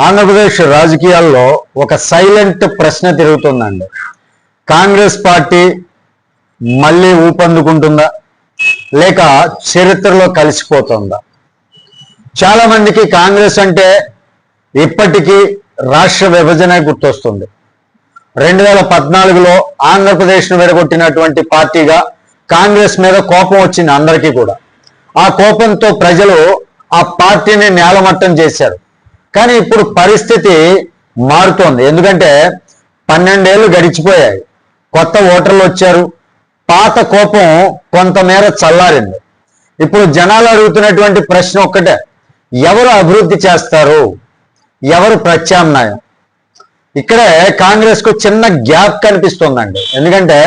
ఆంధ్రప్రదేశ్ రాజకీయాల్లో ఒక సైలెంట్ ప్రశ్న తిరుగుతుందండి. కాంగ్రెస్ పార్టీ మళ్ళీ ఊపందుకుంటుందా లేక చరిత్రలో కలిసిపోతుందా? చాలా మందికి కాంగ్రెస్ అంటే ఇప్పటికీ రాష్ట్ర విభజన గుర్తొస్తుంది. 2014లో ఆంధ్రప్రదేశ్ను విడగొట్టినటువంటి పార్టీగా కాంగ్రెస్ మీద కోపం వచ్చింది అందరికీ కూడా. ఆ కోపంతో ప్రజలు ఆ పార్టీని నేలమట్టం చేశారు. కానీ ఇప్పుడు పరిస్థితి మారుతోంది. ఎందుకంటే 12 ఏళ్ళు గడిచిపోయాయి, కొత్త ఓటర్లు వచ్చారు, పాత కోపం కొంతమేర చల్లారింది. ఇప్పుడు జనాలు అడుగుతున్నటువంటి ప్రశ్న ఒక్కటే, ఎవరు అభివృద్ధి చేస్తారు, ఎవరు ప్రత్యామ్నాయం? ఇక్కడే కాంగ్రెస్ కు చిన్న గ్యాప్ కనిపిస్తుందండి. ఎందుకంటే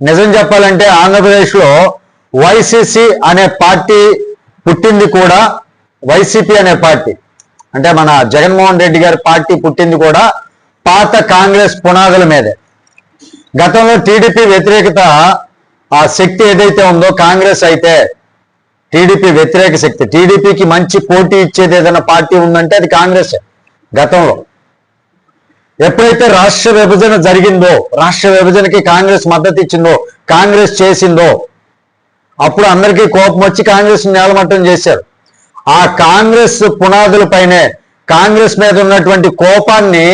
నిజం చెప్పాలంటే ఆంధ్రప్రదేశ్లో వైసీసీ అనే పార్టీ పుట్టింది కూడా, వైసీపీ అనే పార్టీ అంటే మన జగన్మోహన్ రెడ్డి గారి పార్టీ పుట్టింది కూడా పాత కాంగ్రెస్ పునాదుల మీదే. గతంలో టీడీపీ వ్యతిరేకత ఆ శక్తి ఏదైతే ఉందో, కాంగ్రెస్ అయితే టీడీపీ వ్యతిరేక శక్తి, టీడీపీకి మంచి పోటీ ఇచ్చేది ఏదైనా పార్టీ ఉందంటే అది కాంగ్రెస్. గతంలో ఎప్పుడైతే రాష్ట్ర విభజన జరిగిందో, రాష్ట్ర విభజనకి కాంగ్రెస్ మద్దతు ఇచ్చిందో, కాంగ్రెస్ చేసిందో, అప్పుడు అందరికీ కోపం వచ్చి కాంగ్రెస్ నేలమట్టం చేశారు. ఆ కాంగ్రెస్ పునాదుల పైనే, కాంగ్రెస్ మీద ఉన్నటువంటి కోపాన్ని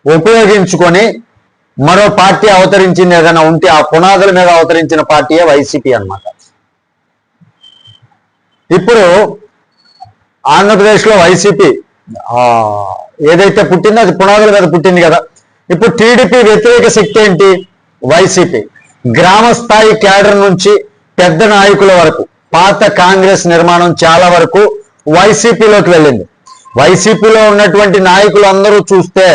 ఉపయోగించుకొని మరో పార్టీ అవతరించింది ఏదైనా ఉంటే ఆ పునాదుల మీద అవతరించిన పార్టీయే వైసీపీ అన్నమాట. ఇప్పుడు ఆంధ్రప్రదేశ్లో వైసీపీ ఏదైతే పుట్టిందో అది పునాదుల మీద పుట్టింది కదా. ఇప్పుడు టీడీపీ వ్యతిరేక శక్తి ఏంటి? వైసీపీ. గ్రామ స్థాయి కేడర్ నుంచి పెద్ద నాయకుల వరకు పాత కాంగ్రెస్ నిర్మాణం చాలా వరకు వైసీపీలోకి వెళ్ళింది. వైసీపీలో ఉన్నటువంటి నాయకులు అందరూ చూస్తే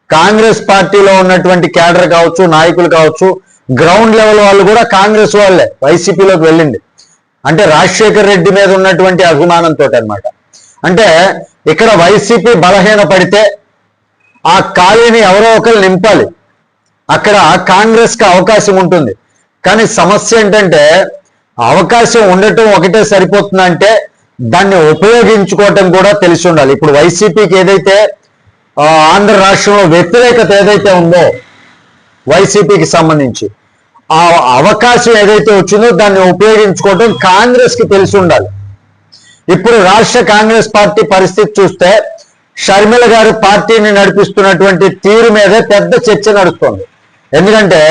కాంగ్రెస్ పార్టీలో ఉన్నటువంటి కేడర్ కావచ్చు, నాయకులు కావచ్చు, గ్రౌండ్ లెవెల్ వాళ్ళు కూడా కాంగ్రెస్ వాళ్ళే వైసీపీలోకి వెళ్ళింది. అంటే రాజశేఖర్ రెడ్డి మీద ఉన్నటువంటి అభిమానంతో అన్నమాట. అంటే ఇక్కడ వైసీపీ బలహీన పడితే ఆ ఖాళీని ఎవరో ఒకరు నింపాలి, అక్కడ కాంగ్రెస్ కి అవకాశం ఉంటుంది. కానీ సమస్య ఏంటంటే అవకాశం ఉండటం ఒకటే సరిపోతుందంటే దాన్ని ఉపయోగించుకోవటం కూడా తెలిసి ఉండాలి. ఇప్పుడు వైసీపీకి ఏదైతే ఆంధ్ర రాష్ట్రంలో వ్యతిరేకత ఏదైతే ఉందో వైసీపీకి సంబంధించి, ఆ అవకాశం ఏదైతే వచ్చిందో దాన్ని ఉపయోగించుకోవటం కాంగ్రెస్ కి తెలిసి ఉండాలి. ఇప్పుడు రాష్ట్ర కాంగ్రెస్ పార్టీ పరిస్థితి చూస్తే షర్మిల గారు పార్టీని నడిపిస్తున్నటువంటి తీరు మీదే పెద్ద చర్చ నడుస్తుంది. ఎందుకంటే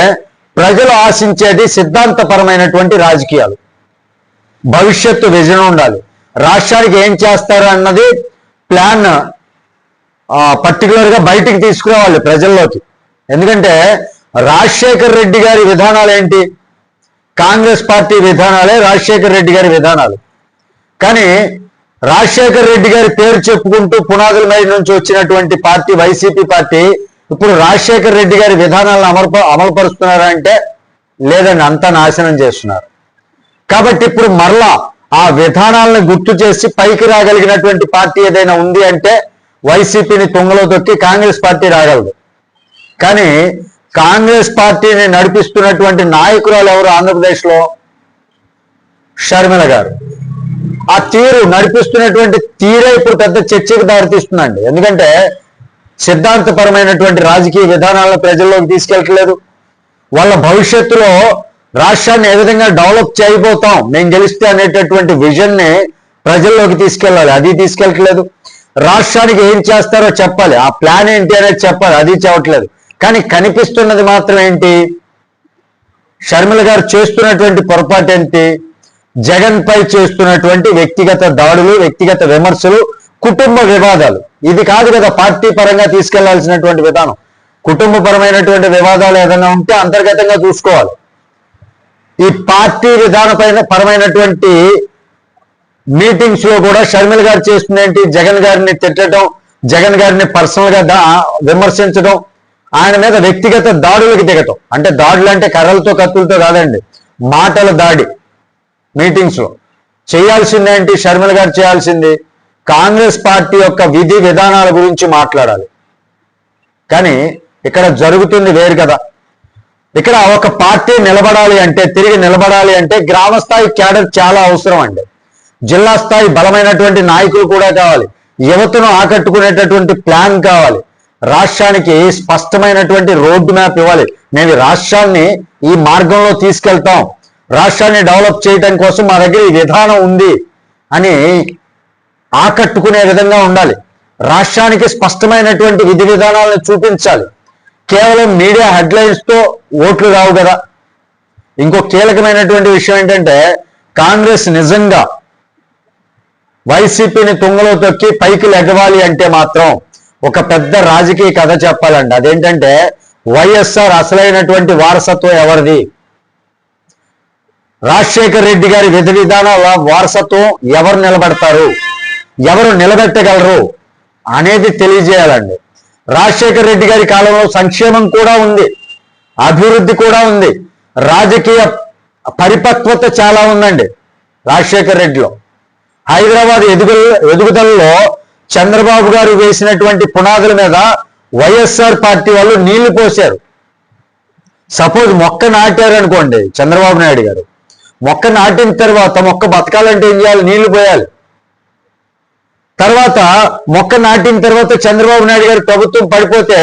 ప్రజలు ఆశించేది సిద్ధాంతపరమైనటువంటి రాజకీయాలు, భవిష్యత్తు విజన్ ఉండాలి, రాష్ట్రానికి ఏం చేస్తారు అన్నది ప్లాన్ పర్టికులర్గా బయటికి తీసుకురావాలి ప్రజల్లోకి. ఎందుకంటే రాజశేఖర్ రెడ్డి గారి విధానాలు ఏంటి? కాంగ్రెస్ పార్టీ విధానాలే రాజశేఖర్ రెడ్డి గారి విధానాలు. కానీ రాజశేఖర్ రెడ్డి గారి పేరు చెప్పుకుంటూ పునాదుల మీద నుంచి వచ్చినటువంటి పార్టీ వైసీపీ పార్టీ ఇప్పుడు రాజశేఖర్ రెడ్డి గారి విధానాలను అమలుపరుస్తున్నారా అంటే లేదండి, అంతా నాశనం చేస్తున్నారు. కాబట్టి ఇప్పుడు మరలా ఆ విధానాలను గుర్తు చేసి పైకి రాగలిగినటువంటి పార్టీ ఏదైనా ఉంది అంటే వైసీపీని తుంగలో తొక్కి కాంగ్రెస్ పార్టీ రాగలదు. కానీ కాంగ్రెస్ పార్టీని నడిపిస్తున్నటువంటి నాయకురాలు ఎవరు ఆంధ్రప్రదేశ్లో? షర్మిల గారు. ఆ తీరు, నడిపిస్తున్నటువంటి తీరే ఇప్పుడు పెద్ద చర్చకు దారితీస్తుందండి. ఎందుకంటే సిద్ధాంతపరమైనటువంటి రాజకీయ విధానాలను ప్రజల్లోకి తీసుకెళ్ళట్లేదు. వాళ్ళ భవిష్యత్తులో రాష్ట్రాన్ని ఏ విధంగా డెవలప్ చేయబోతాం నేను గెలిస్తే అనేటటువంటి విజన్ని ప్రజల్లోకి తీసుకెళ్ళాలి, అది తీసుకెళ్ళట్లేదు. రాష్ట్రానికి ఏం చేస్తారో చెప్పాలి, ఆ ప్లాన్ ఏంటి అనేది చెప్పాలి, అది చెప్పట్లేదు. కానీ కనిపిస్తున్నది మాత్రం ఏంటి? షర్మిల గారు చేస్తున్నటువంటి పొరపాటు ఏంటి? జగన్ పై చేస్తున్నటువంటి వ్యక్తిగత దాడులు, వ్యక్తిగత విమర్శలు, కుటుంబ వివాదాలు. ఇది కాదు కదా పార్టీ పరంగా తీసుకెళ్లాల్సినటువంటి విధానం. కుటుంబపరమైనటువంటి వివాదాలు ఏదైనా ఉంటే అంతర్గతంగా చూసుకోవాలి. ఈ పార్టీ పరమైనటువంటి మీటింగ్స్ లో కూడా షర్మిల గారు చేస్తుంది ఏంటి? జగన్ గారిని తిట్టడం, జగన్ గారిని పర్సనల్ గా విమర్శించడం, ఆయన మీద వ్యక్తిగత దాడులకు దిగటం. అంటే దాడులు అంటే కర్రలతో కత్తులతో కాదండి, మాటల దాడి. మీటింగ్స్ లో చేయాల్సిందేంటి? షర్మిల గారు చేయాల్సింది కాంగ్రెస్ పార్టీ యొక్క విధి విధానాల గురించి మాట్లాడాలి. కానీ ఇక్కడ జరుగుతుంది వేరు కదా. ఇక్కడ ఒక పార్టీ నిలబడాలి అంటే, తిరిగి నిలబడాలి అంటే గ్రామ స్థాయి క్యాడర్ చాలా అవసరం అండి. జిల్లా స్థాయి బలమైనటువంటి నాయకులు కూడా కావాలి, యువతను ఆకట్టుకునేటటువంటి ప్లాన్ కావాలి. రాష్ట్రానికి స్పష్టమైనటువంటి రోడ్ మ్యాప్ ఇవ్వాలి. మేము రాష్ట్రాన్ని ఈ మార్గంలో తీసుకెళ్తాం, రాష్ట్రాన్ని డెవలప్ చేయడం కోసం మా దగ్గర ఈ విధానం ఉంది అని ఆకట్టుకునే విధంగా ఉండాలి. రాష్ట్రానికి స్పష్టమైనటువంటి విధి విధానాలను చూపించాలి. కేవలం మీడియా హెడ్లైన్స్తో ఓట్లు రావు కదా. ఇంకో కీలకమైనటువంటి విషయం ఏంటంటే, కాంగ్రెస్ నిజంగా వైసీపీని తుంగలో తొక్కి పైకి లెగవాలి అంటే మాత్రం ఒక పెద్ద రాజకీయ కథ చెప్పాలండి. అదేంటంటే, వైఎస్ఆర్ అసలైనటువంటి వారసత్వం ఎవరిది, రాజశేఖర రెడ్డి గారి విధి విధానాల వారసత్వం ఎవరు నిలబడతారు, ఎవరు నిలబెట్టగలరు అనేది తెలియజేయాలండి. రాజశేఖర రెడ్డి గారి కాలంలో సంక్షేమం కూడా ఉంది, అభివృద్ధి కూడా ఉంది, రాజకీయ పరిపక్వత చాలా ఉందండి రాజశేఖర రెడ్డిలో. హైదరాబాద్ ఎదుగుదలలో చంద్రబాబు గారు వేసినటువంటి పునాదుల మీద వైఎస్ఆర్ పార్టీ వాళ్ళు నీళ్లు పోశారు. సపోజ్ మొక్క నాటారు అనుకోండి, చంద్రబాబు నాయుడు గారు మొక్క నాటిన తర్వాత మొక్క బతకాలంటే ఏం చేయాలి, నీళ్లు పోయాలి. తర్వాత మొక్క నాటిన తర్వాత చంద్రబాబు నాయుడు గారు ప్రభుత్వం పడిపోతే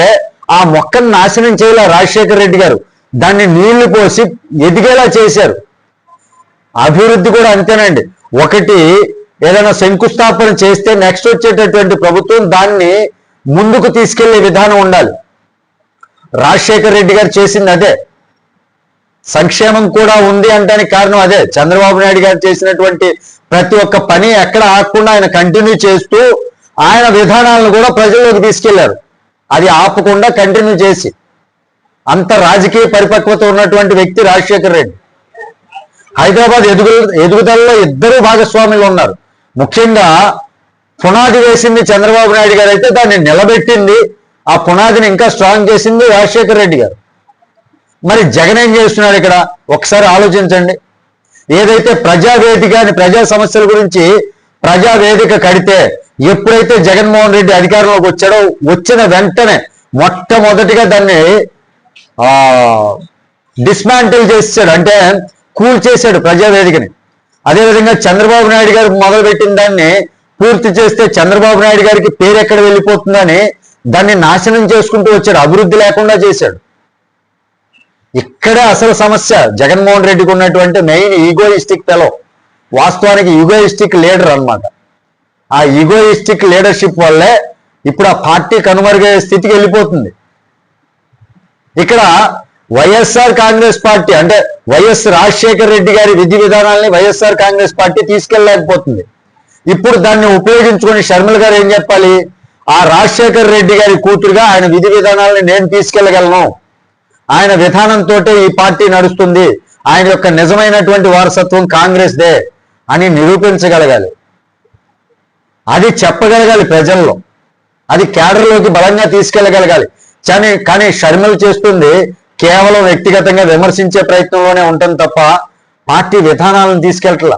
ఆ మొక్కను నాశనం చేయాల రాజశేఖర రెడ్డి గారు, దాన్ని నీళ్లు పోసి ఎదిగేలా చేశారు. అభివృద్ధి కూడా అంతేనండి. ఒకటి ఏదైనా శంకుస్థాపన చేస్తే నెక్స్ట్ వచ్చేటటువంటి ప్రభుత్వం దాన్ని ముందుకు తీసుకెళ్లే విధానం ఉండాలి. రాజశేఖర రెడ్డి గారు చేసింది అదే. సంక్షేమం కూడా ఉంది అంటానికి కారణం అదే. చంద్రబాబు నాయుడు గారు చేసినటువంటి ప్రతి ఒక్క పని ఎక్కడ ఆగకుండా ఆయన కంటిన్యూ చేస్తూ ఆయన విధానాలను కూడా ప్రజల్లోకి తీసుకెళ్లారు. అది ఆపకుండా కంటిన్యూ చేసి అంత రాజకీయ పరిపక్వత ఉన్నటువంటి వ్యక్తి రాజశేఖర రెడ్డి. హైదరాబాద్ ఎదుగుదలలో ఇద్దరు భాగస్వాములు ఉన్నారు. ముఖ్యంగా పునాది వేసింది చంద్రబాబు నాయుడు గారు అయితే దాన్ని నిలబెట్టింది, ఆ పునాదిని ఇంకా స్ట్రాంగ్ చేసింది రాజశేఖర రెడ్డి గారు. మరి జగన్ ఏం చేస్తున్నాడు ఇక్కడ ఒకసారి ఆలోచించండి. ఏదైతే ప్రజావేదిక అని ప్రజా సమస్యల గురించి ప్రజావేదిక కడితే, ఎప్పుడైతే జగన్మోహన్ రెడ్డి అధికారంలోకి వచ్చాడో వచ్చిన వెంటనే మొట్టమొదటిగా దాన్ని డిస్మాంటిల్ చేసాడు, అంటే కూల్ చేశాడు ప్రజావేదికని. అదేవిధంగా చంద్రబాబు నాయుడు గారు మొదలుపెట్టిన దాన్ని పూర్తి చేస్తే చంద్రబాబు నాయుడు గారికి పేరు ఎక్కడ వెళ్ళిపోతుందని దాన్ని నాశనం చేసుకుంటూ వచ్చాడు, అభివృద్ధి లేకుండా చేశాడు. ఇక్కడే అసలు సమస్య. జగన్మోహన్ రెడ్డికి ఉన్నటువంటి మెయిన్ ఈగోయిస్టిక్ ఫెలో, వాస్తవానికి ఈగోయిస్టిక్ లీడర్ అన్నమాట. ఆ ఈగోయిస్టిక్ లీడర్షిప్ వల్లే ఇప్పుడు ఆ పార్టీ కనుమరుగయ్యే స్థితికి వెళ్ళిపోతుంది. ఇక్కడ వైఎస్ఆర్ కాంగ్రెస్ పార్టీ అంటే వైఎస్ రాజశేఖర రెడ్డి గారి విధి విధానాలని వైఎస్ఆర్ కాంగ్రెస్ పార్టీ తీసుకెళ్ళలేకపోతుంది. ఇప్పుడు దాన్ని ఉపయోగించుకొని షర్మిల గారు ఏం చెప్పాలి, ఆ రాజశేఖర రెడ్డి గారి కూతురుగా ఆయన విధి విధానాలని నేను తీసుకెళ్లగలను, ఆయన విధానంతో ఈ పార్టీ నడుస్తుంది, ఆయన యొక్క నిజమైనటువంటి వారసత్వం కాంగ్రెస్ దే అని నిరూపించగలగాలి. అది చెప్పగలగాలి ప్రజల్లో, అది కేడర్లోకి బలంగా తీసుకెళ్లగలగాలి. కానీ షర్మిల చేస్తుంది కేవలం వ్యక్తిగతంగా విమర్శించే ప్రయత్నంలోనే ఉంటుంది తప్ప పార్టీ విధానాలను తీసుకెళ్ళట్లా.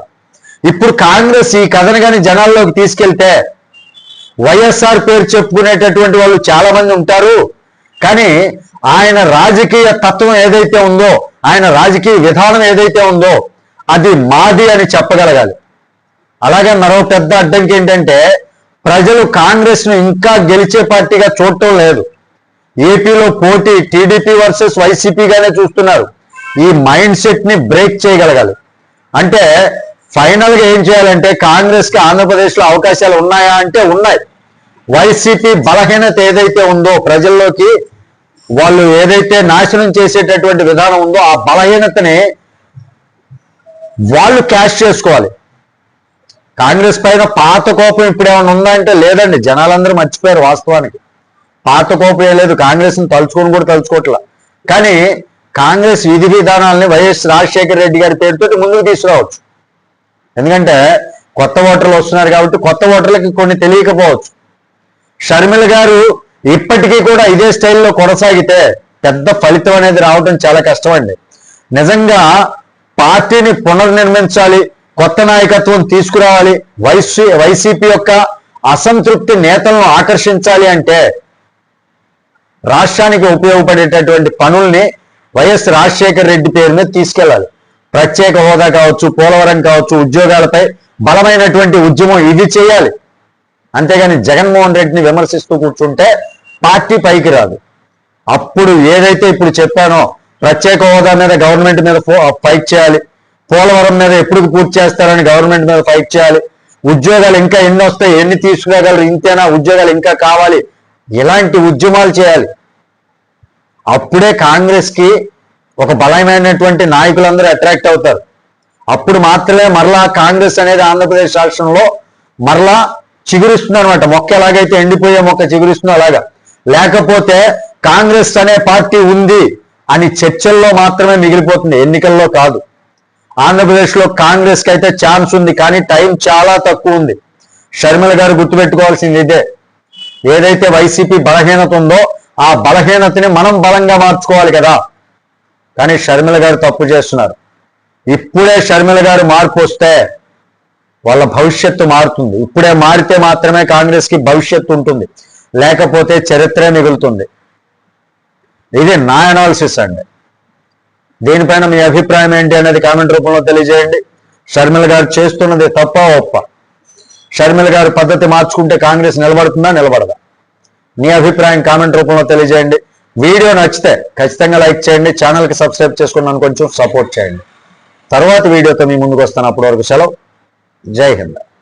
ఇప్పుడు కాంగ్రెస్ ఈ కథను కానీ జనాల్లోకి తీసుకెళ్తే వైఎస్ఆర్ పేరు చెప్పుకునేటటువంటి వాళ్ళు చాలా మంది ఉంటారు, కానీ ఆయన రాజకీయ తత్వం ఏదైతే ఉందో, ఆయన రాజకీయ విధానం ఏదైతే ఉందో అది మాది అని చెప్పగలగాలి. అలాగే మరో పెద్ద అడ్డంకి ఏంటంటే, ప్రజలు కాంగ్రెస్ ను ఇంకా గెలిచే పార్టీగా చూడటం లేదు. ఏపీలో పోటీ టీడీపీ వర్సెస్ వైసీపీగానే చూస్తున్నారు. ఈ మైండ్ సెట్ ని బ్రేక్ చేయగలగాలి. అంటే ఫైనల్ గా ఏం చేయాలంటే, కాంగ్రెస్ కి ఆంధ్రప్రదేశ్ లో అవకాశాలు ఉన్నాయా అంటే ఉన్నాయి. వైసీపీ బలహీనత ఏదైతే ఉందో, ప్రజల్లోకి వాళ్ళు ఏదైతే నాశనం చేసేటటువంటి విధానం ఉందో ఆ బలహీనతని వాళ్ళు క్యాష్ చేసుకోవాలి. కాంగ్రెస్ పైన పాత కోపం ఇప్పుడు ఏమైనా ఉందా అంటే లేదండి, జనాలందరూ మర్చిపోయారు. వాస్తవానికి పాత కోపం ఏ లేదు, కాంగ్రెస్ ని తలుచుకొని కూడా తలుచుకోవట్లా. కానీ కాంగ్రెస్ విధి విధానాలని వైఎస్ రాజశేఖర రెడ్డి గారి పేరుతో ముందుకు తీసుకురావచ్చు. ఎందుకంటే కొత్త ఓటర్లు వస్తున్నారు కాబట్టి కొత్త ఓటర్లకి కొన్ని తెలియకపోవచ్చు. షర్మిల గారు ఇప్పటికీ కూడా ఇదే స్టైల్లో కొనసాగితే పెద్ద ఫలితం అనేది రావడం చాలా కష్టం అండి. నిజంగా పార్టీని పునర్నిర్మించాలి, కొత్త నాయకత్వం తీసుకురావాలి, వైసీపీ యొక్క అసంతృప్తి నేతలను ఆకర్షించాలి అంటే రాష్ట్రానికి ఉపయోగపడేటటువంటి పనుల్ని వైఎస్ రాజశేఖర రెడ్డి పేరు మీద తీసుకెళ్లాలి. ప్రత్యేక హోదా కావచ్చు, పోలవరం కావచ్చు, ఉద్యోగాలపై బలమైనటువంటి ఉద్యమం ఇది చేయాలి. అంతేగాని జగన్మోహన్ రెడ్డిని విమర్శిస్తూ కూర్చుంటే పార్టీ పైకి రాదు. అప్పుడు ఏదైతే ఇప్పుడు చెప్పానో ప్రత్యేక హోదా మీద గవర్నమెంట్ మీద ఫైట్ చేయాలి, పోలవరం మీద ఎప్పుడు పూర్తి చేస్తారని గవర్నమెంట్ మీద ఫైట్ చేయాలి, ఉద్యోగాలు ఇంకా ఎన్ని వస్తాయి, ఎన్ని తీసుకురాగలరు, ఇంతేనా, ఉద్యోగాలు ఇంకా కావాలి, ఇలాంటి ఉద్యమాలు చేయాలి. అప్పుడే కాంగ్రెస్ కి ఒక బలమైనటువంటి నాయకులందరూ అట్రాక్ట్ అవుతారు. అప్పుడు మాత్రమే మరలా కాంగ్రెస్ అనేది ఆంధ్రప్రదేశ్ రాష్ట్రంలో మరలా చిగురిస్తుంది అనమాట. మొక్క ఎలాగైతే ఎండిపోయే మొక్క చిగురిస్తుందో అలాగా. లేకపోతే కాంగ్రెస్ అనే పార్టీ ఉంది అని చర్చల్లో మాత్రమే మిగిలిపోతుంది, ఎన్నికల్లో కాదు. ఆంధ్రప్రదేశ్ లో కాంగ్రెస్ కి అయితే ఛాన్స్ ఉంది, కానీ టైం చాలా తక్కువ ఉంది. షర్మిల గారు గుర్తుపెట్టుకోవాల్సింది ఇదే. ఏదైతే వైసీపీ బలహీనత ఉందో ఆ బలహీనతని మనం బలంగా మార్చుకోవాలి కదా. కానీ షర్మిల గారు తప్పు చేస్తున్నారు. ఇప్పుడే షర్మిల గారు మార్పు వస్తే వాళ్ళ భవిష్యత్తు మారుతుంది. ఇప్పుడే మారితే మాత్రమే కాంగ్రెస్ కి భవిష్యత్తు ఉంటుంది, లేకపోతే చరిత్రే మిగులుతుంది. ఇది నా అనాలిసిస్ అండి. దీనిపైన మీ అభిప్రాయం ఏంటి అనేది కామెంట్ రూపంలో తెలియజేయండి. షర్మిల గారు చేస్తున్నది తప్ప ఒప్ప? షర్మిల గారు పద్ధతి మార్చుకుంటే కాంగ్రెస్ నిలబడుతుందా, నిలబడదా? మీ అభిప్రాయం కామెంట్ రూపంలో తెలియజేయండి. వీడియో నచ్చితే ఖచ్చితంగా లైక్ చేయండి, ఛానల్కి సబ్స్క్రైబ్ చేసుకుని నన్ను కొంచెం సపోర్ట్ చేయండి. తర్వాత వీడియోతో మీ ముందుకు వస్తాను. అప్పటి వరకు సెలవు. జై హింద్.